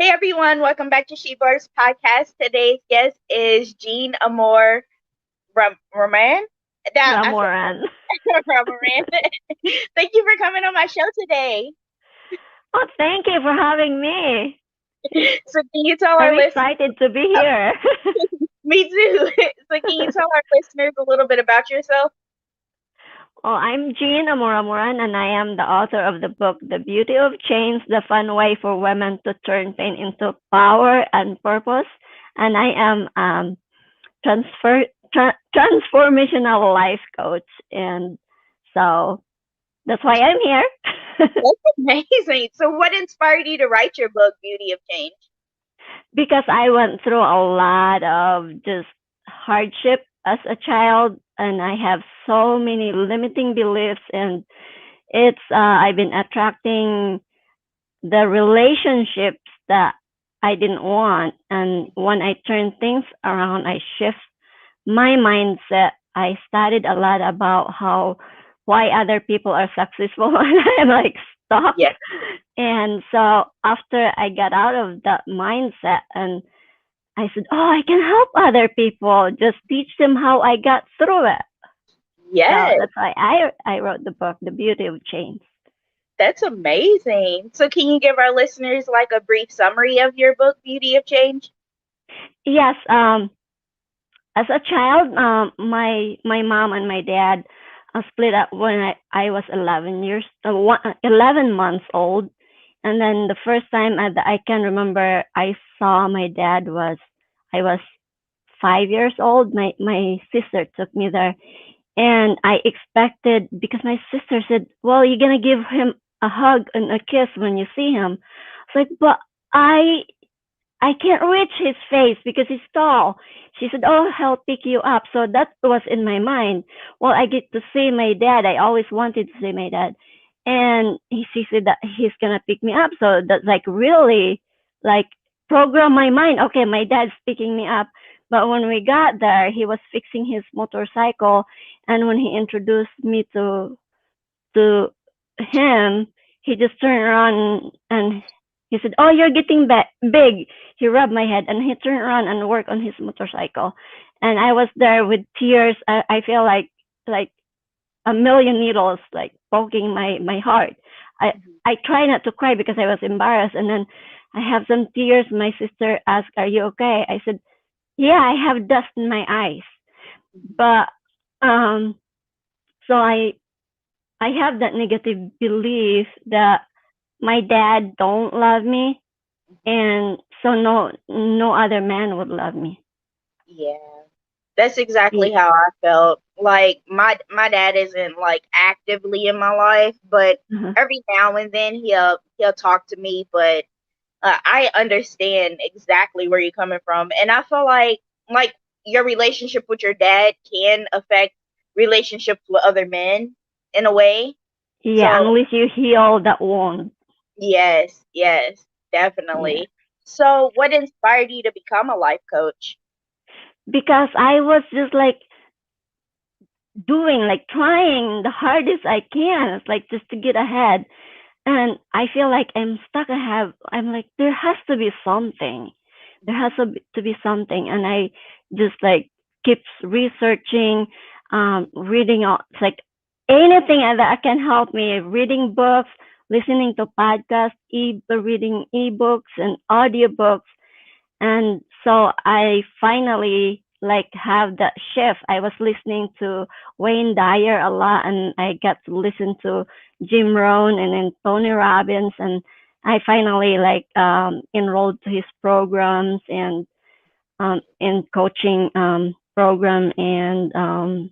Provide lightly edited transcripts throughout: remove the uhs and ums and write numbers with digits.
Hey everyone, welcome back to Shebar's podcast. Today's guest is Jean Amor Ramoran. I said Ramoran. Ramoran. Thank you for coming on my show today. Oh, thank you for having me. So can you tell I'm our listeners? excited to be here. Me too. So can you tell our listeners a little bit about yourself? Well, I'm Jean Amoramoran, and I am the author of the book The Beauty of Change, The Fun Way for Women to Turn Pain into Power and Purpose. And I am transformational life coach. And so that's why I'm here. That's amazing. So what inspired you to write your book, Beauty of Change? Because I went through a lot of just hardship as a child, and I have so many limiting beliefs, and it's I've been attracting the relationships that I didn't want, and when I turn things around, I shift my mindset. I studied a lot about how why other people are successful and I'm like stuck. Yeah. And so after I got out of that mindset and I said, "Oh, I can help other people. Just teach them how I got through it." So Yes. that's why I wrote the book, The Beauty of Change. That's amazing. So can you give our listeners like a brief summary of your book, Beauty of Change? Yes, as a child, my mom and my dad split up when I was 11 months old, and then the first time that I can remember I saw my dad was I was 5 years old. My sister took me there, and I expected because my sister said, "Well, you're gonna give him a hug and a kiss when you see him." I was like, "But I I can't reach his face because he's tall." She said, "Oh, he'll pick you up." So that was in my mind. Well, I get to see my dad. I always wanted to see my dad. And she said that he's going to pick me up. So that's like really like program my mind. Okay, my dad's picking me up. But when we got there, he was fixing his motorcycle. And when he introduced me to him, he just turned around and he said, "Oh, you're getting big." He rubbed my head and he turned around and worked on his motorcycle. And I was there with tears. I feel like a million needles like poking my heart. I Mhm. I try not to cry because I was embarrassed. And then I have some tears. My sister asked, "Are you okay?" I said, "Yeah, I have dust in my eyes." Mhm. But um, so I have that negative belief that my dad don't love me, and so no other man would love me. Yeah. That's exactly how I felt. Like my dad isn't like actively in my life, but Uh-huh. every now and then he'll talk to me, but I understand exactly where you're coming from. And I feel like your relationship with your dad can affect relationships with other men in a way. Yeah, So, unless you heal that wound. yes, yes, Yeah. definitely. So, what inspired you to become a life coach? Because I was just like doing, like trying the hardest I can. It's like just to get ahead. And I feel like I'm stuck. I'm like, there has to be something. There has to be something. And I just like keeps researching, reading out, it's like anything that can help me, reading books, listening to podcasts, reading ebooks and audiobooks. And so I finally like have that shift. I was listening to Wayne Dyer a lot, and I got to listen to Jim Rohn and then Tony Robbins, and I finally like enrolled to his programs and in coaching program and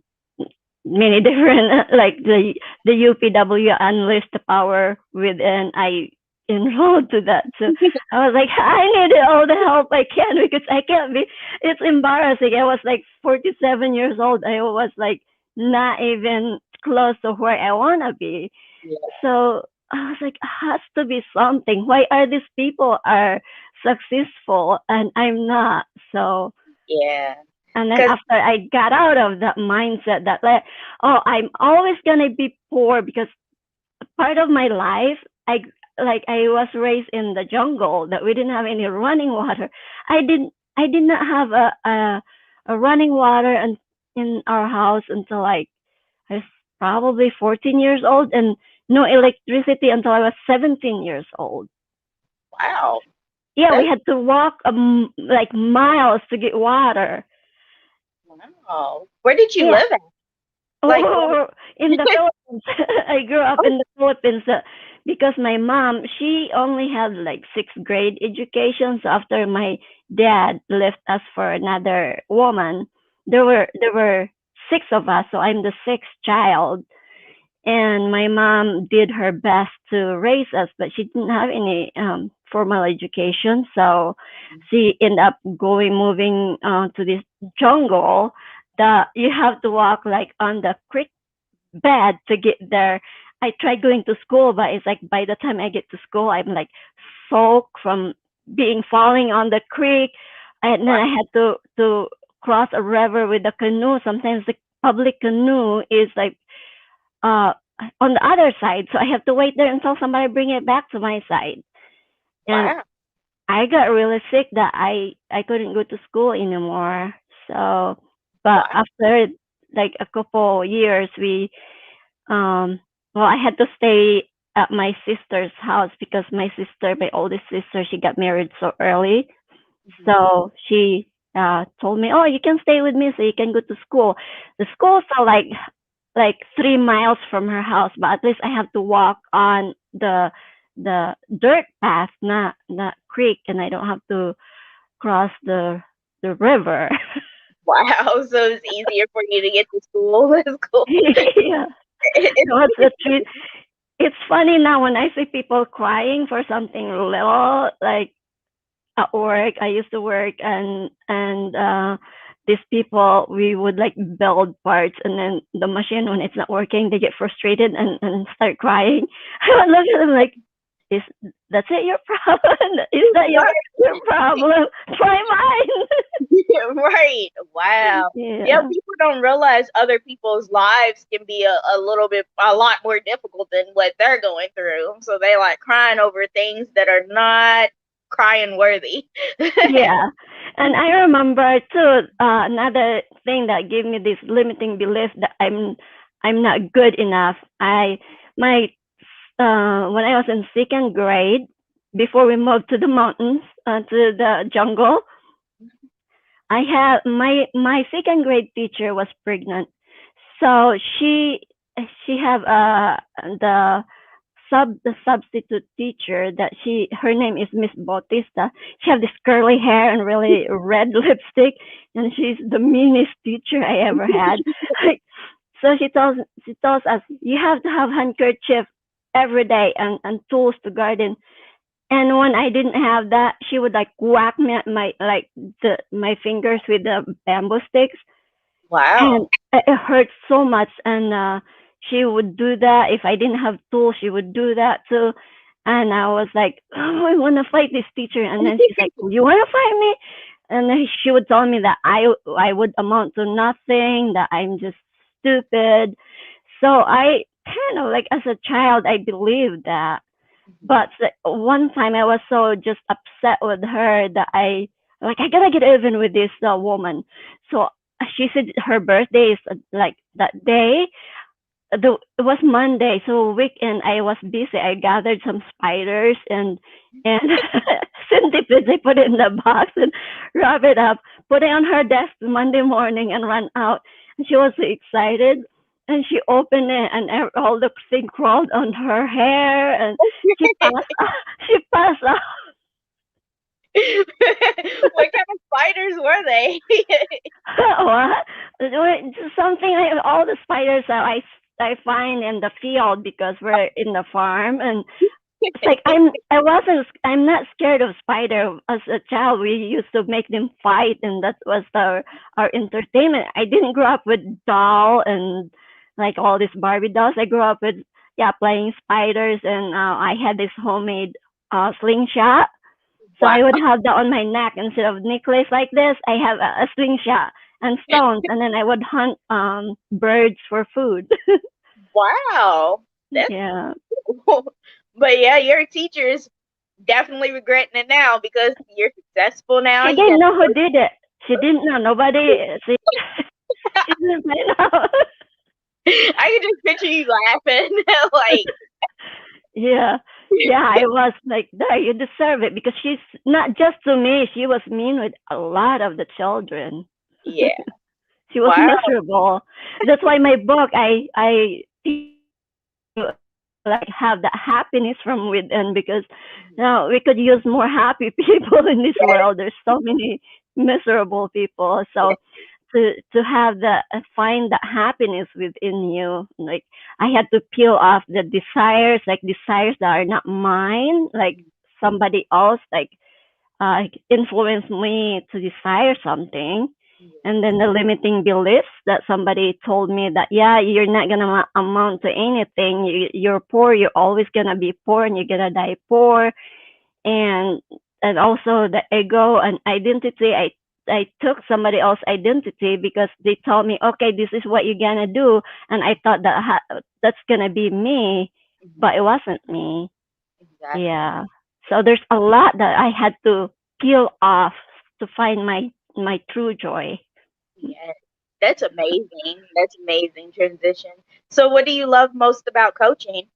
many different like the UPW Unleash the Power Within. I enrolled to that, so I was like, I needed all the help I can because I can't be. It's embarrassing. I was like 47 years old. I was like not even close to where I wanna be. Yeah, So I was like, has to be something. Why are these people are successful and I'm not? So yeah. and then Because after I got out of that mindset that like, oh, I'm always gonna be poor because part of my life I like I was raised in the jungle that we didn't have any running water. I did not have a running water in our house until like I was probably 14 years old, and no electricity until I was 17 years old. Wow. Yeah, we That's had to walk like miles to get water. wow. Where did you Yeah. live at? Like, Oh, in the Philippines. I grew up oh, in the Philippines because my mom, she only had like sixth grade education. So after my dad left us for another woman, there were six of us. So I'm the sixth child, and my mom did her best to raise us, but she didn't have any formal education. So she ended up moving to this jungle that you have to walk like on the creek bed to get there. I tried going to school, but it's like by the time I get to school, I'm like soaked from being falling on the creek, and then wow. I had to cross a river with a canoe. Sometimes the public canoe is like uh on the other side, so I have to wait there until somebody bring it back to my side. And Wow. I got really sick that I couldn't go to school anymore. So, but Wow. after like a couple years, we um well, I had to stay at my sister's house because my oldest sister, she got married so early. Mhm. So she told me, "Oh, you can stay with me, so you can go to school." The school felt like 3 miles from her house, but at least I have to walk on the dirt path, not creek, and I don't have to cross the river. Wow. So it's easier for you to get to school. That's cool. Yeah, It's so it's a treat. It's funny now when I see people crying for something little, like at work. I used to work, and these people, we would like build parts, and then the machine, when it's not working, they get frustrated and start crying. I would look at them like, is that's it your problem? Is that your problem? Try mine. right. Wow. Yeah, Yeah. people don't realize other people's lives can be a little bit, a lot more difficult than what they're going through. So they like crying over things that are not crying worthy. Yeah. And I remember too, another thing that gave me this limiting belief that I'm not good enough. I my when I was in second grade, before we moved to the mountains, to the jungle, I had my second grade teacher was pregnant, so she have the substitute teacher that she her name is Miss Bautista. She have this curly hair and really red lipstick, and she's the meanest teacher I ever had. Like, so she tells us you have to have handkerchief every day and tools to garden. And when I didn't have that, she would like whack me at my fingers with the bamboo sticks, Wow. and it hurt so much. And she would do that if I didn't have tools. She would do that too. And I was like, oh, I want to fight this teacher. And then she's like, you want to fight me? And then she would tell me that I would amount to nothing, that I'm just stupid. So I kind of like as a child I believed that, but one time I was so just upset with her that I gotta get even with this woman. So she said her birthday is like that day. It was Monday, so weekend I was busy. I gathered some spiders and centipedes. I put it in the box and wrap it up, put it on her desk Monday morning, and ran out. And she was so excited, and she opened it, and all the thing crawled on her hair, and she passed. She passed out. What kind of spiders were they? What? Something like all the spiders that I find in the field because we're in the farm, and it's like I'm not scared of spider. As a child, we used to make them fight, and that was our entertainment. I didn't grow up with doll and like all these Barbie dolls. I grew up with, yeah, playing spiders, and I had this homemade slingshot. So Wow. I would have that on my neck instead of necklace like this. I have a slingshot and stones, and then I would hunt birds for food. Wow. That's Yeah. cool. But yeah, your teacher is definitely regretting it now because you're successful now. She You didn't got know who did it. She didn't know. Nobody. She didn't know. I can just picture you laughing like Yeah. Yeah, I was like, there, you deserve it because she's not just to me, she was mean with a lot of the children. yeah. She was Wow. miserable. That's why my book, I teach people to like have that happiness from within because we could use more happy people in this Yes, world. There's so many miserable people. So yes. to have the find that happiness within you, like I had to peel off the desires, like desires that are not mine, like somebody else, like influenced me to desire something. And then the limiting beliefs that somebody told me that, yeah, you're not going to amount to anything. You're poor. You're always going to be poor and you're going to die poor. And, and also the ego and identity. I took somebody else's identity because they told me, okay, this is what you're going to do. And I thought that that's going to be me, but it wasn't me. Exactly. Yeah. So there's a lot that I had to peel off to find my true joy. Yes. That's amazing. That's amazing transition. So what do you love most about coaching?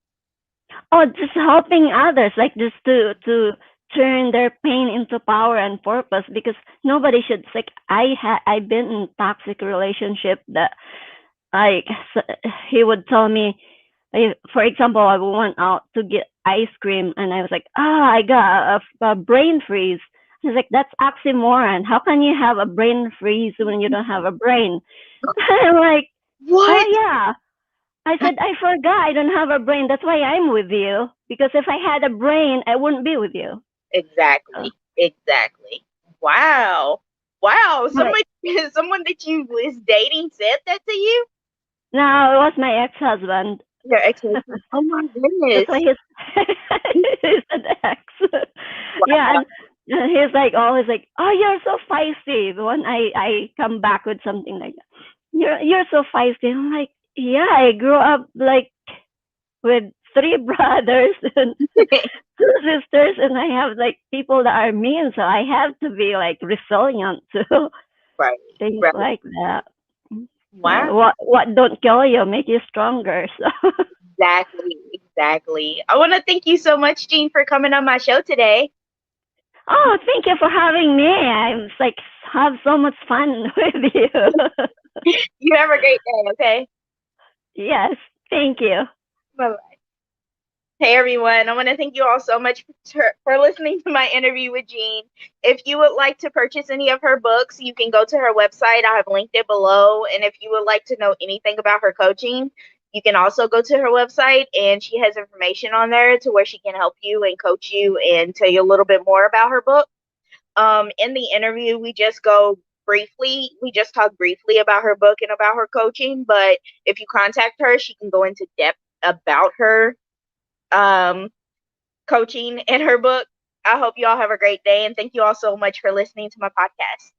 Oh, just helping others, like just to turn their pain into power and purpose. Because nobody should like I've been in toxic relationship that like he would tell me, for example, I went out to get ice cream and I was like, I got a brain freeze. He's like, that's oxymoron. How can you have a brain freeze when you don't have a brain? I'm like, oh What? yeah. I said, I forgot I don't have a brain. That's why I'm with you. Because if I had a brain, I wouldn't be with you. So, Exactly. Exactly. Wow. Wow. but Somebody someone that you was dating said that to you? now it was my ex-husband. Your ex-husband. Oh my That's why goodness. he's an ex. Yeah, and he's like always like, oh, you're so feisty. When I come back with something like that, you're so feisty. I'm like, yeah, I grew up like with three brothers and two sisters, and I have like people that are mean, so I have to be like resilient to Right. things Right. like that. Wow. What don't kill you make you stronger. So Exactly. Exactly. I want to thank you so much, Jean, for coming on my show today. oh, thank you for having me. I'm like have so much fun with you. You have a great day, okay? Yes, thank you. Bye. Hey everyone, I want to thank you all so much for listening to my interview with Jean. If you would like to purchase any of her books, you can go to her website. I have linked it below. And if you would like to know anything about her coaching, you can also go to her website and she has information on there to where she can help you and coach you and tell you a little bit more about her book. In the interview, we just talk briefly about her book and about her coaching. But if you contact her, she can go into depth about her um, coaching in her book. I hope you all have a great day and thank you all so much for listening to my podcast.